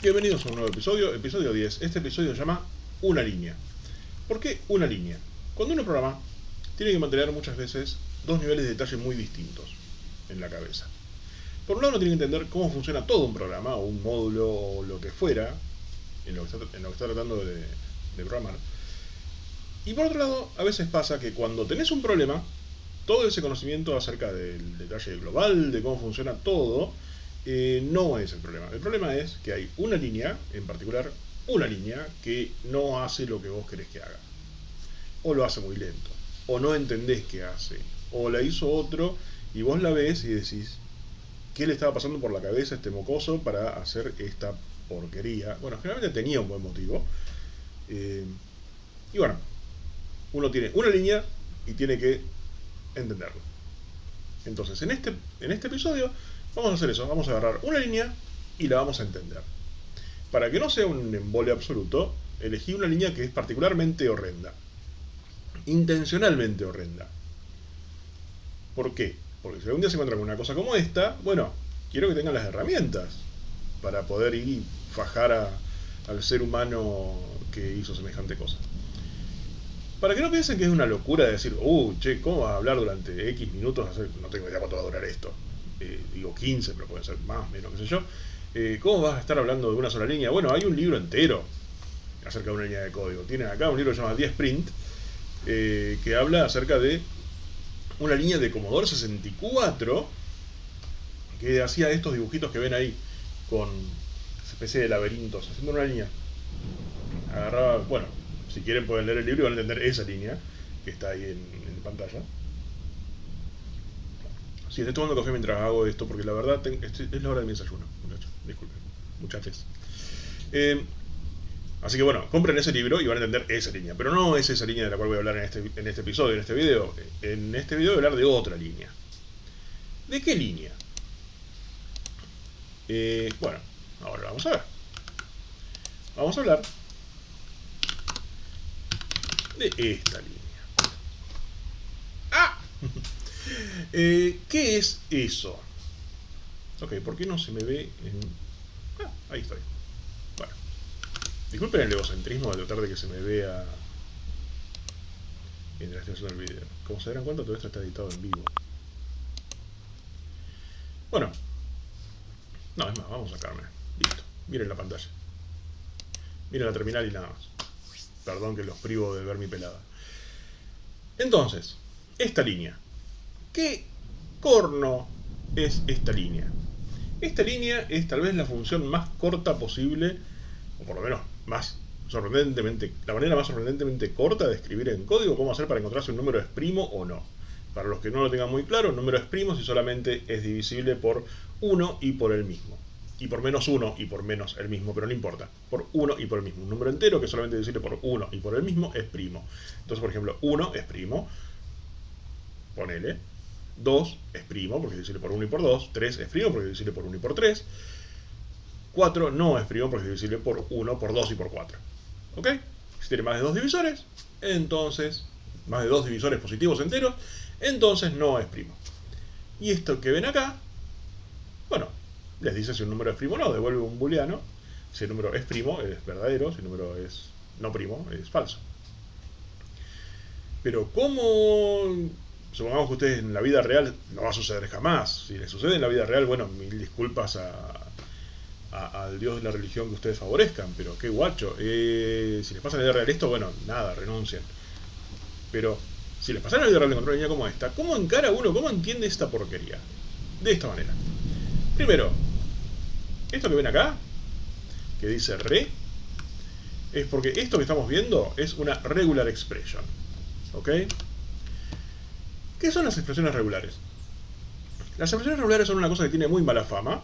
Bienvenidos a un nuevo episodio, episodio 10. Este episodio se llama Una línea. ¿Por qué una línea? Cuando uno programa, tiene que mantener muchas veces dos niveles de detalle muy distintos en la cabeza. Por un lado, uno tiene que entender cómo funciona todo un programa, o un módulo, o lo que fuera, en lo que está tratando de programar. Y por otro lado, a veces pasa que cuando tenés un problema, todo ese conocimiento acerca del detalle global, de cómo funciona todo, no es el problema. El problema es que hay una línea, en particular una línea, que no hace lo que vos querés que haga. O lo hace muy lento, o no entendés qué hace, o la hizo otro y vos la ves y decís, ¿qué le estaba pasando por la cabeza a este mocoso para hacer esta porquería? Bueno, generalmente tenía un buen motivo. Y bueno, uno tiene una línea y tiene que entenderlo. Entonces, en este episodio vamos a hacer eso, vamos a agarrar una línea y la vamos a entender. Para que no sea un embole absoluto, elegí una línea que es particularmente horrenda. Intencionalmente horrenda. ¿Por qué? Porque si algún día se encuentran con una cosa como esta, bueno, quiero que tengan las herramientas para poder ir y fajar al ser humano que hizo semejante cosa. Para que no piensen que es una locura decir, che, ¿cómo vas a hablar durante X minutos? No tengo idea cuánto va a durar esto. Digo 15, pero pueden ser más, menos, qué sé yo. ¿Cómo vas a estar hablando de una sola línea? Bueno, hay un libro entero acerca de una línea de código. Tienen acá un libro que se llama 10 Sprint, que habla acerca de una línea de Commodore 64 que hacía estos dibujitos que ven ahí, con esa especie de laberintos, haciendo una línea. Agarraba, bueno, si quieren pueden leer el libro y van a entender esa línea que está ahí en pantalla. Sí, estoy tomando café mientras hago esto porque la verdad es la hora de mi desayuno, muchachos. Disculpen, muchachos. Así que bueno, compren ese libro y van a entender esa línea. Pero no es esa línea de la cual voy a hablar en este episodio, en este video. En este video voy a hablar de otra línea. ¿De qué línea? Bueno, ahora vamos a ver. Vamos a hablar de esta línea. ¡Ah! ¿Qué es eso? Ok, ¿por qué no se me ve en...? Ahí estoy. Bueno, disculpen el egocentrismo de tratar de que se me vea mientras estoy haciendo el video. Como se darán cuenta, todo esto está editado en vivo. Bueno, no, es más, vamos a sacarme. Listo, miren la pantalla. Miren la terminal y nada más. Perdón que los privo de ver mi pelada. Entonces, esta línea. ¿Qué corno es esta línea? Esta línea es tal vez la función más corta posible, o por lo menos más sorprendentemente, la manera más sorprendentemente corta de escribir en código cómo hacer para encontrar si un número es primo o no. Para los que no lo tengan muy claro, un número es primo si solamente es divisible por 1 y por el mismo. Y por menos 1 y por menos el mismo, pero no importa. Por 1 y por el mismo. Un número entero que solamente es divisible por 1 y por el mismo es primo. Entonces, por ejemplo, 1 es primo. Ponele. 2 es primo porque es divisible por 1 y por 2. 3 es primo porque es divisible por 1 y por 3. 4 no es primo porque es divisible por 1, por 2 y por 4. ¿Ok? Si tiene más de 2 divisores, entonces, más de 2 divisores positivos enteros, entonces no es primo. Y esto que ven acá, bueno, les dice si un número es primo o no, devuelve un booleano. Si el número es primo, es verdadero. Si el número es no primo, es falso. Pero ¿cómo? Supongamos que ustedes en la vida real no va a suceder jamás. Si les sucede en la vida real, bueno, mil disculpas al Dios de la religión que ustedes favorezcan, pero qué guacho. Si les pasa en la vida real esto, bueno, nada, renuncien. Pero si les pasa en la vida real de encontrar una línea como esta, ¿cómo encara uno, cómo entiende esta porquería? De esta manera. Primero, esto que ven acá, que dice re, es porque esto que estamos viendo es una regular expression. ¿Ok? ¿Qué son las expresiones regulares? Las expresiones regulares son una cosa que tiene muy mala fama,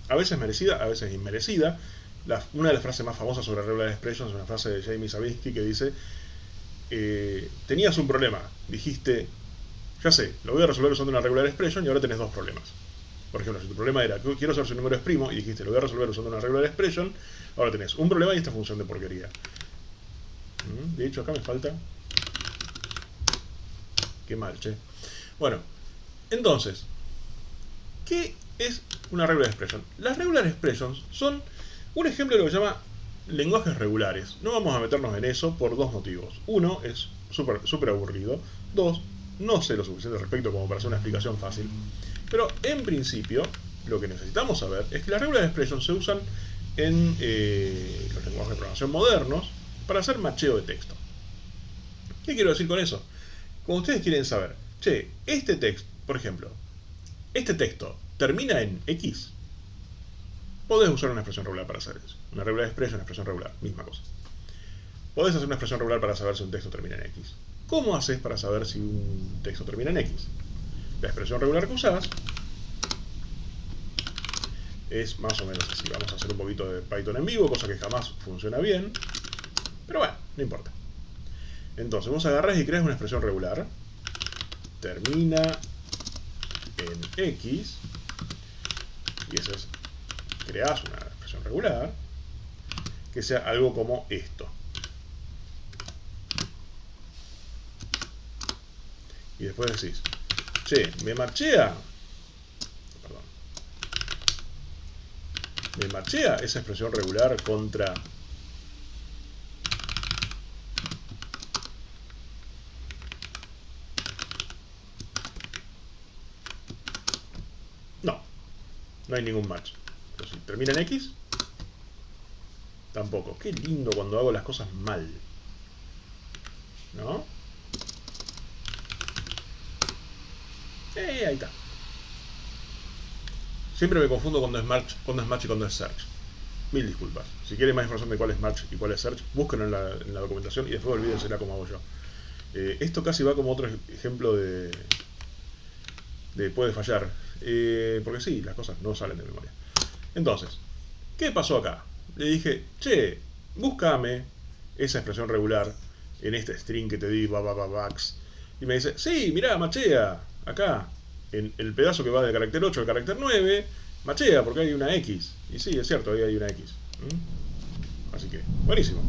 a veces merecida, a veces inmerecida. Una de las frases más famosas sobre regular expressions es una frase de Jamie Sabinsky que dice: tenías un problema, dijiste, ya sé, lo voy a resolver usando una regular expression y ahora tenés dos problemas. Por ejemplo, si tu problema era, quiero saber si un número es primo, y dijiste, lo voy a resolver usando una regular expression, ahora tenés un problema y esta función de porquería. De hecho, acá me falta... Qué mal, che. Bueno, entonces, ¿qué es una regular expression. Las regular expressions son un ejemplo de lo que se llama lenguajes regulares. No vamos a meternos en eso por dos motivos. Uno, es súper aburrido. Dos, no sé lo suficiente al respecto como para hacer una explicación fácil. Pero en principio, lo que necesitamos saber es que las regular expressions se usan en los lenguajes de programación modernos para hacer macheo de texto. ¿Qué quiero decir con eso? Cuando ustedes quieren saber, che, este texto, por ejemplo, este texto termina en X, podés usar una expresión regular para hacer eso. Una regular expression, una expresión regular, misma cosa. Podés hacer una expresión regular para saber si un texto termina en X. ¿Cómo haces para saber si un texto termina en X? La expresión regular que usás es más o menos así. Vamos a hacer un poquito de Python en vivo, cosa que jamás funciona bien. Pero bueno, no importa. Entonces vos agarrás y creas una expresión regular. Termina en X. Y eso es, creás una expresión regular que sea algo como esto. Y después decís, che, me machea esa expresión regular contra no hay ningún match. Pero si termina en X, tampoco. Qué lindo cuando hago las cosas mal, ¿no? Ahí está. Siempre me confundo cuando es match y cuando es search. Mil disculpas. Si quieren más información de cuál es match y cuál es search, búsquenlo en la documentación y después olvídensela como hago yo. Esto casi va como otro ejemplo de puede fallar. Porque sí, las cosas no salen de memoria. Entonces, ¿qué pasó acá? Le dije, che, búscame esa expresión regular en este string que te di, bax. Y me dice, sí, mirá, machea. Acá, en el pedazo que va del carácter 8 al carácter 9, machea porque hay una X. Y sí, es cierto, ahí hay una X. Así que, buenísimo.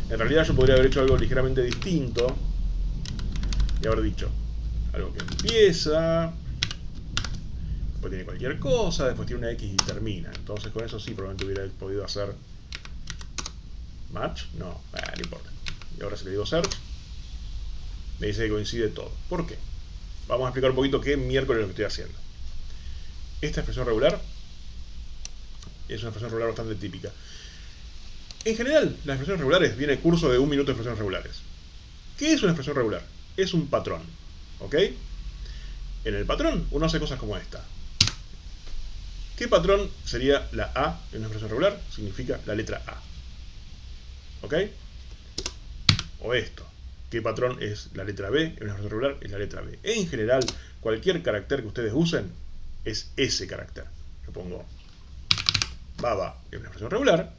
En realidad yo podría haber hecho algo ligeramente distinto y haber dicho algo que empieza, después tiene cualquier cosa, después tiene una X y termina. Entonces con eso sí probablemente hubiera podido hacer match. No importa. Y ahora si le digo search, me dice que coincide todo. ¿Por qué? Vamos a explicar un poquito qué miércoles es lo que estoy haciendo. Esta expresión regular es una expresión regular bastante típica. En general, las expresiones regulares, viene el curso de 1 minuto de expresiones regulares. ¿Qué es una expresión regular? Es un patrón. ¿Ok? En el patrón uno hace cosas como esta. ¿Qué patrón sería la A en una expresión regular? Significa la letra A. ¿Ok? O esto. ¿Qué patrón es la letra B en una expresión regular? Es la letra B. En general, cualquier carácter que ustedes usen es ese carácter. Yo pongo baba en una expresión regular,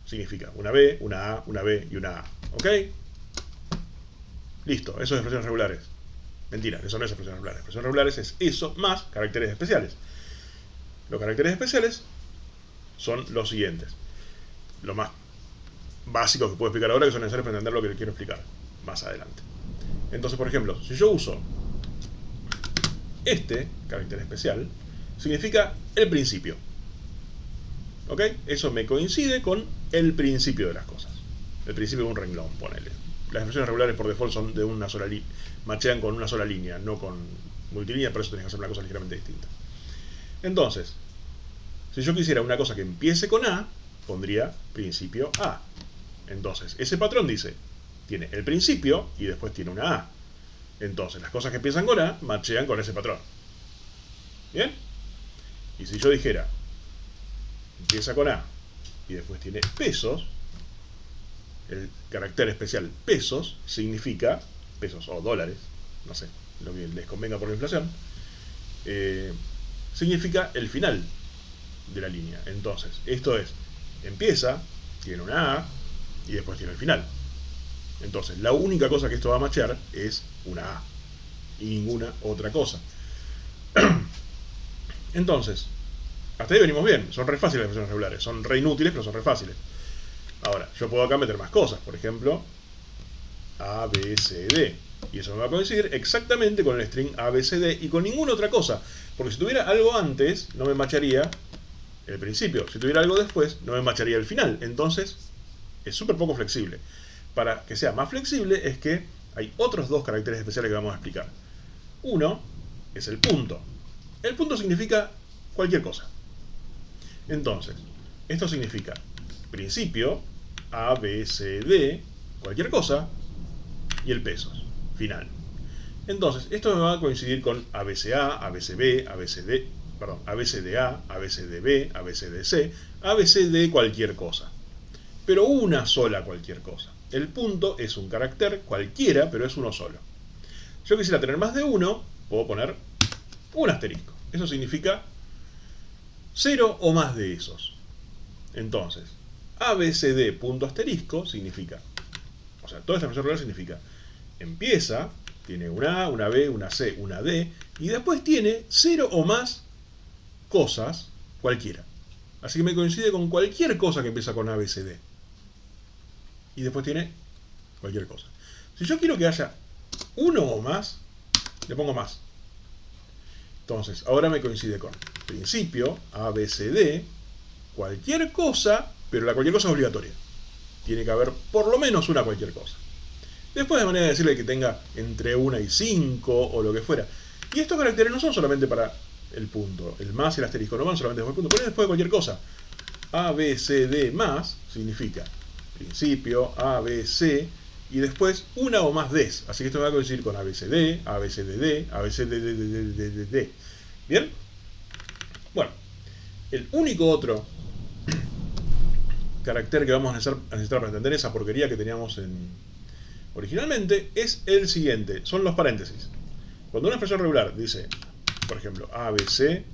significa una B, una A, una B y una A. ¿Ok? Listo, eso es expresiones regulares. Mentira, eso no es expresiones regulares. Expresiones regulares es eso más caracteres especiales. Los caracteres especiales son los siguientes. Lo más básico que puedo explicar ahora, que son necesarios para entender lo que quiero explicar más adelante. Entonces, por ejemplo, si yo uso este carácter especial, significa el principio. ¿Ok? Eso me coincide con el principio de las cosas. El principio de un renglón, ponele. Las expresiones regulares por default son de una sola línea. Machean con una sola línea, no con multilínea, por eso tenés que hacer una cosa ligeramente distinta. Entonces, si yo quisiera una cosa que empiece con A, pondría principio A. Entonces, ese patrón dice, tiene el principio y después tiene una A. Entonces, las cosas que empiezan con A, machean con ese patrón. ¿Bien? Y si yo dijera, empieza con A y después tiene pesos, el carácter especial pesos significa, pesos o dólares, no sé, lo que les convenga por la inflación, significa el final de la línea. Entonces, esto es, empieza, tiene una A y después tiene el final. Entonces, la única cosa que esto va a machear es una A y ninguna otra cosa. Entonces, hasta ahí venimos bien. Son re fáciles las expresiones regulares. Son re inútiles, pero son re fáciles. Ahora, yo puedo acá meter más cosas. Por ejemplo, A, B, C, D. Y eso me va a coincidir exactamente con el string ABCD y con ninguna otra cosa. Porque si tuviera algo antes, no me macharía el principio. Si tuviera algo después, no me macharía el final. Entonces, es súper poco flexible. Para que sea más flexible es que hay otros dos caracteres especiales que vamos a explicar. Uno es el punto. El punto significa cualquier cosa. Entonces, esto significa principio, A, B, C, D, cualquier cosa, y el pesos, final. Entonces, esto me va a coincidir con ABCA, ABCB, ABCD, perdón, ABCDA, ABCDB, ABCDC, ABCD cualquier cosa. Pero una sola cualquier cosa. El punto es un carácter cualquiera, pero es uno solo. Si yo quisiera tener más de uno, puedo poner un asterisco. Eso significa 0 o más de esos. Entonces, ABCD punto asterisco significa, o sea, toda esta expresión regular significa, empieza, tiene una A, una B, una C, una D, y después tiene 0 o más cosas cualquiera. Así que me coincide con cualquier cosa que empieza con ABCD. Y después tiene cualquier cosa. Si yo quiero que haya uno o más, le pongo más. Entonces, ahora me coincide con principio, ABCD, cualquier cosa, pero la cualquier cosa es obligatoria. Tiene que haber por lo menos una cualquier cosa. Después de manera de decirle que tenga entre 1 y 5 o lo que fuera. Y estos caracteres no son solamente para el punto. El más y el asterisco no van solamente después del punto, pero después de cualquier cosa. ABCD más significa principio, ABC, y después una o más Ds. Así que esto me va a coincidir con ABCD, ABCDD, ABCDDDD. ¿Bien? Bueno, el único otro carácter que vamos a necesitar para entender esa porquería que teníamos originalmente es el siguiente, son los paréntesis. Cuando una expresión regular dice, por ejemplo, ABCDEF,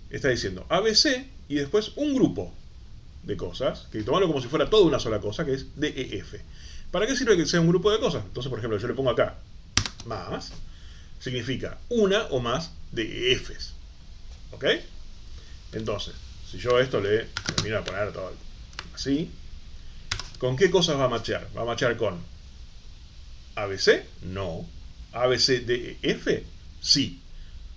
está diciendo ABC y después un grupo de cosas, que tomarlo como si fuera toda una sola cosa, que es DEF. ¿Para qué sirve que sea un grupo de cosas? Entonces, por ejemplo, yo le pongo acá más, significa una o más DEFs. ¿Ok? Entonces, si yo esto le termino de poner todo así, ¿con qué cosas va a machear? ¿Va a machear con ABC? No. ¿ABCDEF? Sí.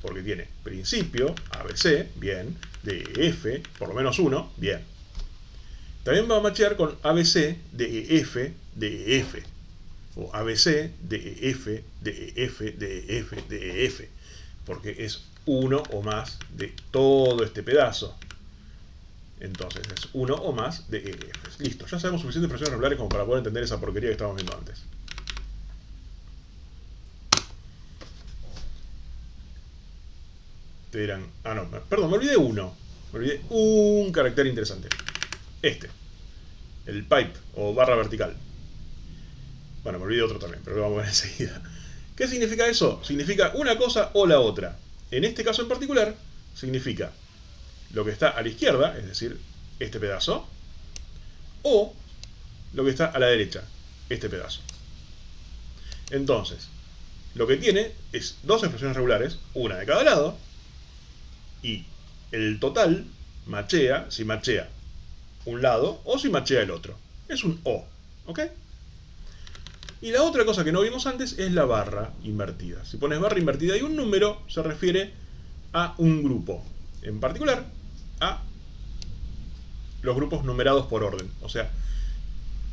Porque tiene principio, ABC, bien, DEF, por lo menos uno, bien. También va a machear con ABC, DEF, DEF. O ABC, DEF, DEF, DEF, DEF. Porque es uno o más de todo este pedazo. Entonces es uno o más de EF. Listo, ya sabemos suficientes expresiones regulares como para poder entender esa porquería que estábamos viendo antes. Te dirán, ah no, perdón, me olvidé uno. Me olvidé un carácter interesante. Este. El pipe o barra vertical. Bueno, me olvidé otro también, pero lo vamos a ver enseguida. ¿Qué significa eso? Significa una cosa o la otra. En este caso en particular, significa lo que está a la izquierda, es decir, este pedazo, o lo que está a la derecha, este pedazo. Entonces, lo que tiene es dos expresiones regulares, una de cada lado, y el total machea si machea un lado o si machea el otro. Es un O, ¿ok? Y la otra cosa que no vimos antes es la barra invertida. Si pones barra invertida y un número, se refiere a un grupo. En particular, a los grupos numerados por orden. O sea,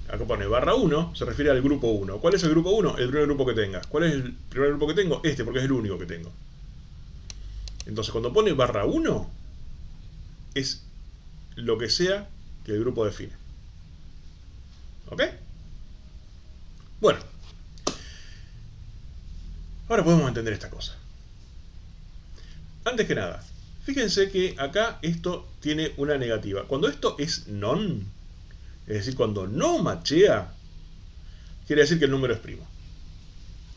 acá pone barra 1, se refiere al grupo 1. ¿Cuál es el grupo 1? El primer grupo que tengas. ¿Cuál es el primer grupo que tengo? Este, porque es el único que tengo. Entonces, cuando pone barra 1, es lo que sea que el grupo define. ¿Ok? Bueno. Ahora podemos entender esta cosa. Antes que nada, fíjense que acá esto tiene una negativa. Cuando esto es non, es decir, cuando no machea, quiere decir que el número es primo.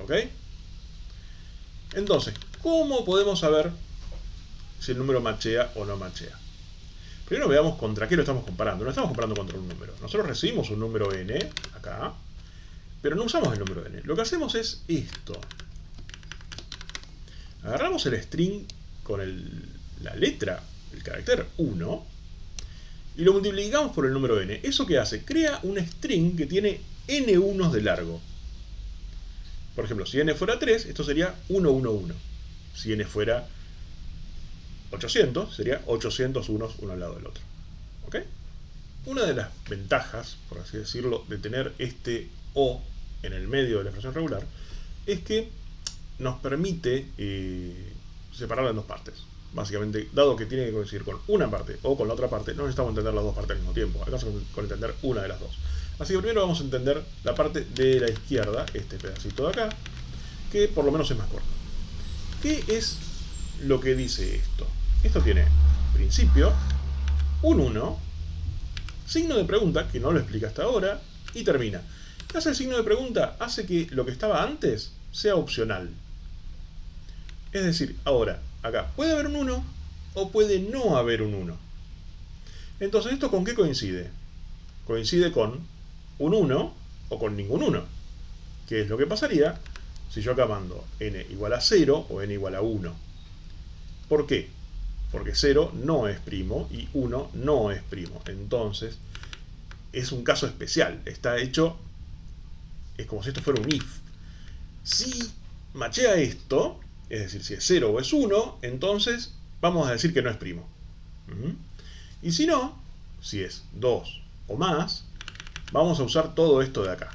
¿Ok? Entonces, ¿cómo podemos saber si el número machea o no machea? Primero veamos contra qué lo estamos comparando. No estamos comparando contra un número. Nosotros recibimos un número n, acá, pero no usamos el número n. Lo que hacemos es esto. Agarramos el string con la letra, el carácter 1, y lo multiplicamos por el número n. ¿Eso qué hace? Crea un string que tiene n unos de largo. Por ejemplo, si n fuera 3, esto sería 1, 1, 1. Si n fuera 800, sería 800 unos uno al lado del otro. ¿Ok? Una de las ventajas, por así decirlo, de tener este O en el medio de la expresión regular es que nos permite separarla en dos partes. Básicamente, dado que tiene que coincidir con una parte o con la otra parte, no necesitamos entender las dos partes al mismo tiempo. Alcanza con entender una de las dos. Así que primero vamos a entender la parte de la izquierda, este pedacito de acá, que por lo menos es más corto. ¿Qué es lo que dice esto? Esto tiene principio, un 1, signo de pregunta, que no lo explica hasta ahora, y termina. ¿Qué hace el signo de pregunta? Hace que lo que estaba antes sea opcional. Es decir, ahora, acá puede haber un 1 o puede no haber un 1. Entonces, ¿esto con qué coincide? Coincide con un 1 o con ningún 1. ¿Qué es lo que pasaría si yo acá mando n igual a 0 o n igual a 1? ¿Por qué? Porque 0 no es primo y 1 no es primo. Entonces, es un caso especial. Está hecho, es como si esto fuera un if. Si machea esto, es decir, si es 0 o es 1, entonces vamos a decir que no es primo. Y si no, si es 2 o más, vamos a usar todo esto de acá.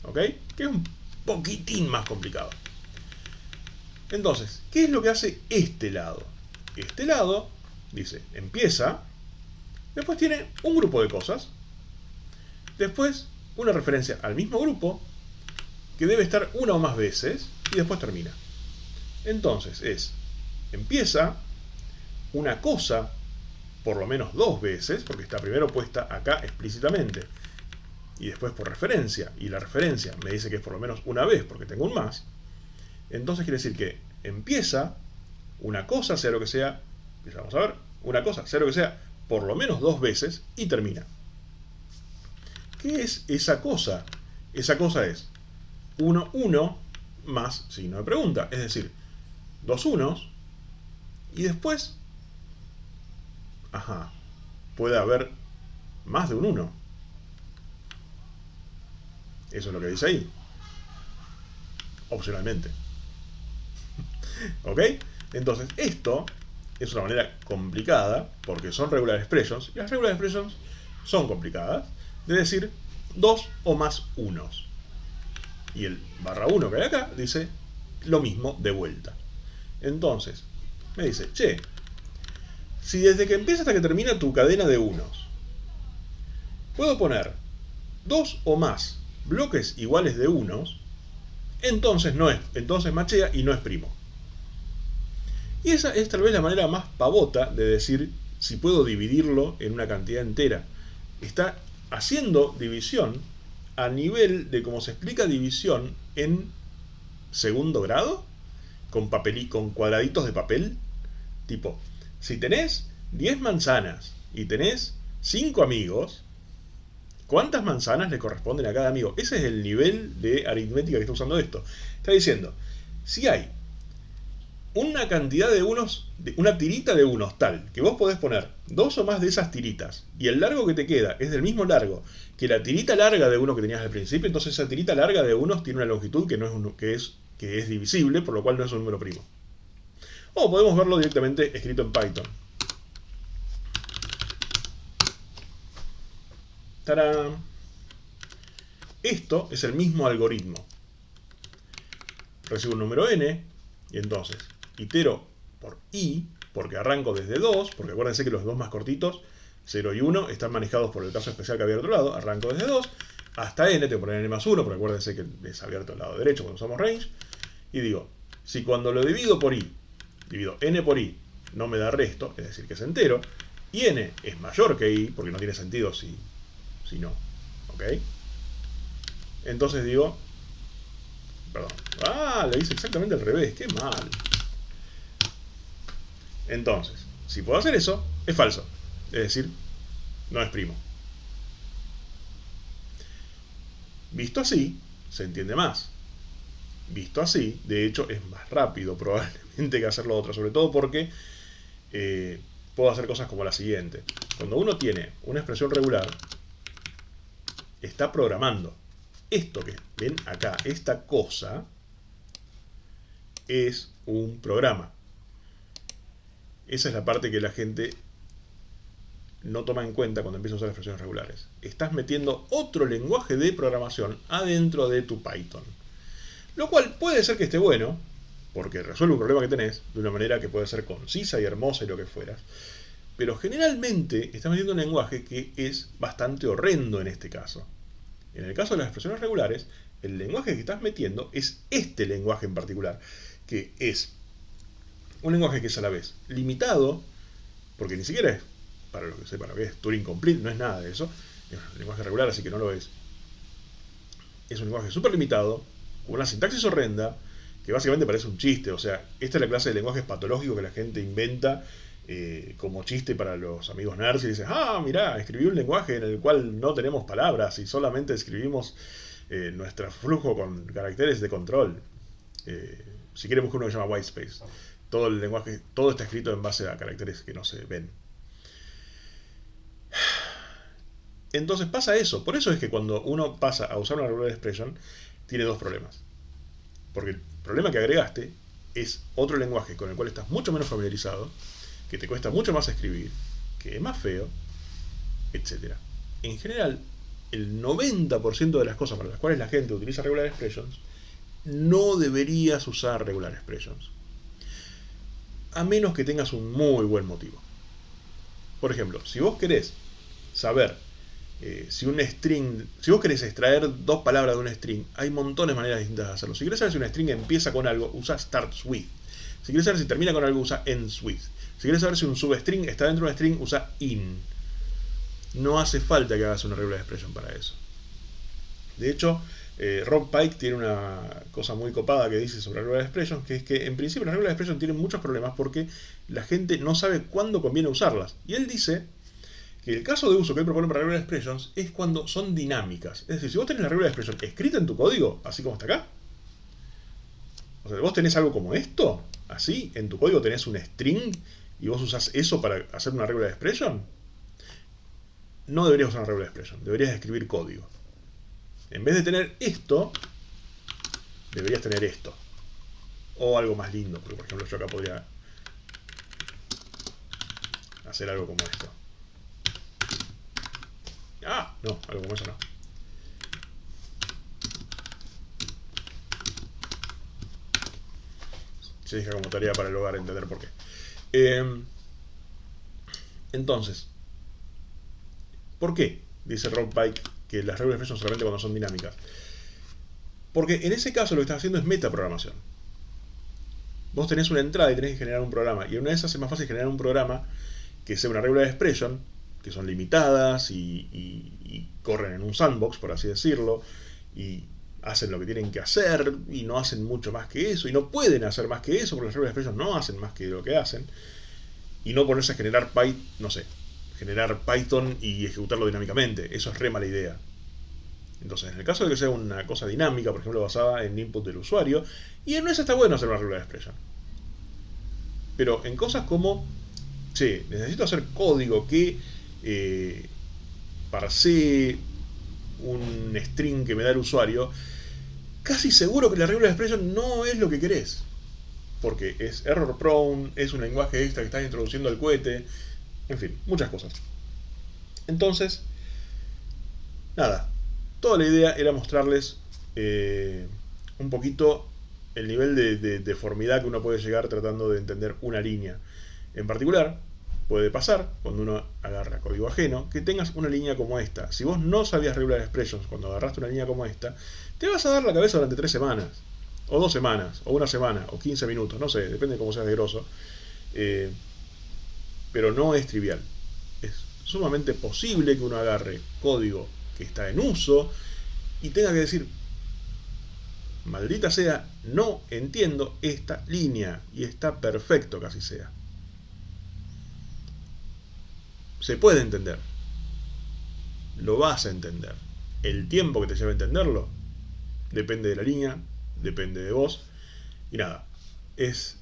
¿Ok? Que es un poquitín más complicado. Entonces, ¿qué es lo que hace este lado? Este lado, dice, empieza, después tiene un grupo de cosas, después una referencia al mismo grupo, que debe estar una o más veces, y después termina. Entonces empieza una cosa por lo menos dos veces, porque está primero puesta acá explícitamente, y después por referencia, y la referencia me dice que es por lo menos una vez, porque tengo un más. Entonces quiere decir que empieza una cosa, sea lo que sea, vamos a ver, una cosa, sea lo que sea, por lo menos dos veces, y termina. ¿Qué es esa cosa? Esa cosa es 1, 1 más signo de pregunta, es decir, dos unos, y después, puede haber más de un 1. Eso es lo que dice ahí, opcionalmente. ¿Ok? Entonces, esto es una manera complicada, porque son regular expressions, y las regular expressions son complicadas, de decir dos o más unos. Y el /1 que hay acá dice lo mismo de vuelta. Entonces, me dice, che, si desde que empieza hasta que termina tu cadena de unos, puedo poner dos o más bloques iguales de unos, entonces machea y no es primo. Y esa es tal vez la manera más pavota de decir si puedo dividirlo en una cantidad entera. Está haciendo división a nivel de cómo se explica división en segundo grado, con cuadraditos de papel. Tipo, si tenés 10 manzanas y tenés 5 amigos, ¿cuántas manzanas le corresponden a cada amigo? Ese es el nivel de aritmética que está usando esto. Está diciendo, si hay una cantidad de unos, una tirita de unos tal, que vos podés poner dos o más de esas tiritas, y el largo que te queda es del mismo largo que la tirita larga de uno que tenías al principio, entonces esa tirita larga de unos tiene una longitud que, no es que es divisible, por lo cual no es un número primo. O podemos verlo directamente escrito en Python. ¡Tarán! Esto es el mismo algoritmo. Recibo un número n, y entonces itero por i, porque arranco desde 2, porque acuérdense que los dos más cortitos, 0 y 1, están manejados por el caso especial que había al otro lado, arranco desde 2, hasta n, tengo que poner n más 1, porque acuérdense que es abierto al lado derecho cuando usamos range, y digo, si cuando lo divido por i, divido n por i, no me da resto, es decir que es entero, y n es mayor que i, porque no tiene sentido si no, ¿ok? Entonces digo, perdón, lo hice exactamente al revés, qué mal. Entonces, si puedo hacer eso, es falso. Es decir, no es primo. Visto así, se entiende más. Visto así, de hecho, es más rápido probablemente que hacer lo otro. Sobre todo porque puedo hacer cosas como la siguiente. Cuando uno tiene una expresión regular, está programando. Esto que ven acá, esta cosa, es un programa. Esa es la parte que la gente no toma en cuenta cuando empieza a usar expresiones regulares. Estás metiendo otro lenguaje de programación adentro de tu Python. Lo cual puede ser que esté bueno, porque resuelve un problema que tenés de una manera que puede ser concisa y hermosa y lo que fueras. Pero generalmente estás metiendo un lenguaje que es bastante horrendo en este caso. En el caso de las expresiones regulares, el lenguaje que estás metiendo es este lenguaje en particular, que es un lenguaje que es a la vez limitado, porque ni siquiera es, para los que sepan lo que es Turing Complete, no es nada de eso, es un lenguaje regular, así que no lo es. Es un lenguaje súper limitado, con una sintaxis horrenda, que básicamente parece un chiste. O sea, esta es la clase de lenguajes patológicos que la gente inventa como chiste para los amigos nerds y dice, ah, mirá, escribí un lenguaje en el cual no tenemos palabras y solamente escribimos nuestro flujo con caracteres de control. Si quieren buscar uno que se llama Whitespace. Todo el lenguaje, todo está escrito en base a caracteres que no se ven. Entonces pasa eso. Por eso es que cuando uno pasa a usar una regular expression, tiene dos problemas. Porque el problema que agregaste es otro lenguaje con el cual estás mucho menos familiarizado, que te cuesta mucho más escribir, que es más feo, etc. En general, el 90% de las cosas para las cuales la gente utiliza regular expressions, no deberías usar regular expressions. A menos que tengas un muy buen motivo. Por ejemplo, si vos querés saber si vos querés extraer dos palabras de un string, hay montones de maneras distintas de hacerlo. Si querés saber si un string empieza con algo, usa starts with. Si querés saber si termina con algo, usa ends with. Si querés saber si un substring está dentro de un string, usa in. No hace falta que hagas una regular expression para eso. De hecho, Rob Pike tiene una cosa muy copada que dice sobre regular expressions, que es que en principio las regular expressions tienen muchos problemas porque la gente no sabe cuándo conviene usarlas. Y él dice que el caso de uso que él propone para regular expressions es cuando son dinámicas. Es decir, si vos tenés la regular expression escrita en tu código, así como está acá, o sea, vos tenés algo como esto, así, en tu código tenés un string y vos usás eso para hacer una regular expression, no deberías usar una regular expression, deberías escribir código. En vez de tener esto, deberías tener esto. O algo más lindo, porque por ejemplo yo acá podría hacer algo como esto. Ah, no, algo como eso no. Se deja como tarea para el hogar entender por qué. Entonces, ¿por qué? Dice Rob Pike que las regular expressions solamente cuando son dinámicas. Porque en ese caso lo que estás haciendo es metaprogramación. Vos tenés una entrada y tenés que generar un programa. Y una de esas es más fácil generar un programa que sea una regular expression, que son limitadas y corren en un sandbox, por así decirlo, y hacen lo que tienen que hacer y no hacen mucho más que eso y no pueden hacer más que eso porque las regular expressions no hacen más que lo que hacen, y no ponerse a generar generar Python y ejecutarlo dinámicamente. Eso es re mala idea. Entonces, en el caso de que sea una cosa dinámica, por ejemplo basada en input del usuario, y en eso está bueno hacer una regular expression, pero en cosas como necesito hacer código que parsee un string que me da el usuario, casi seguro que la regular expression no es lo que querés, porque es error prone, es un lenguaje extra que estás introduciendo al cohete, en fin, muchas cosas. Entonces, nada, toda la idea era mostrarles un poquito el nivel de deformidad que uno puede llegar tratando de entender una línea. En particular, puede pasar, cuando uno agarra código ajeno, que tengas una línea como esta. Si vos no sabías regular expressions cuando agarraste una línea como esta, te vas a dar la cabeza durante 3 semanas, o 2 semanas, o 1 semana, o 15 minutos, no sé, depende de cómo seas de grosso. Pero no es trivial. Es sumamente posible que uno agarre código que está en uso y tenga que decir, maldita sea, no entiendo esta línea, y está perfecto que así sea. Se puede entender, lo vas a entender. El tiempo que te lleva a entenderlo depende de la línea, depende de vos, y nada, es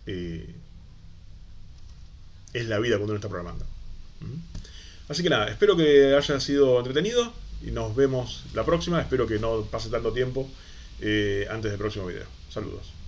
es la vida cuando uno está programando. Así que nada, espero que haya sido entretenido y nos vemos la próxima. Espero que no pase tanto tiempo antes del próximo video. Saludos.